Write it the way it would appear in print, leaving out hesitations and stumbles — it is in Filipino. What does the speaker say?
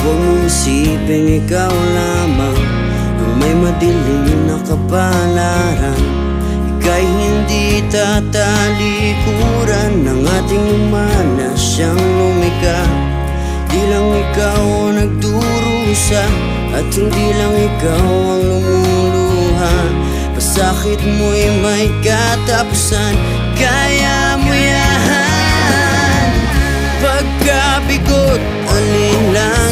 Huwag mong isipin ikaw lamang ang may madilim na kapalaran. Ika'y hindi tatalikuran ng ating umana siyang lumika. Di lang ikaw ang nagdurusa at hindi lang ikaw ang lumuluha. Pasakit mo'y may katapusan, kaya mo yan. Pagkabigot, alinlangan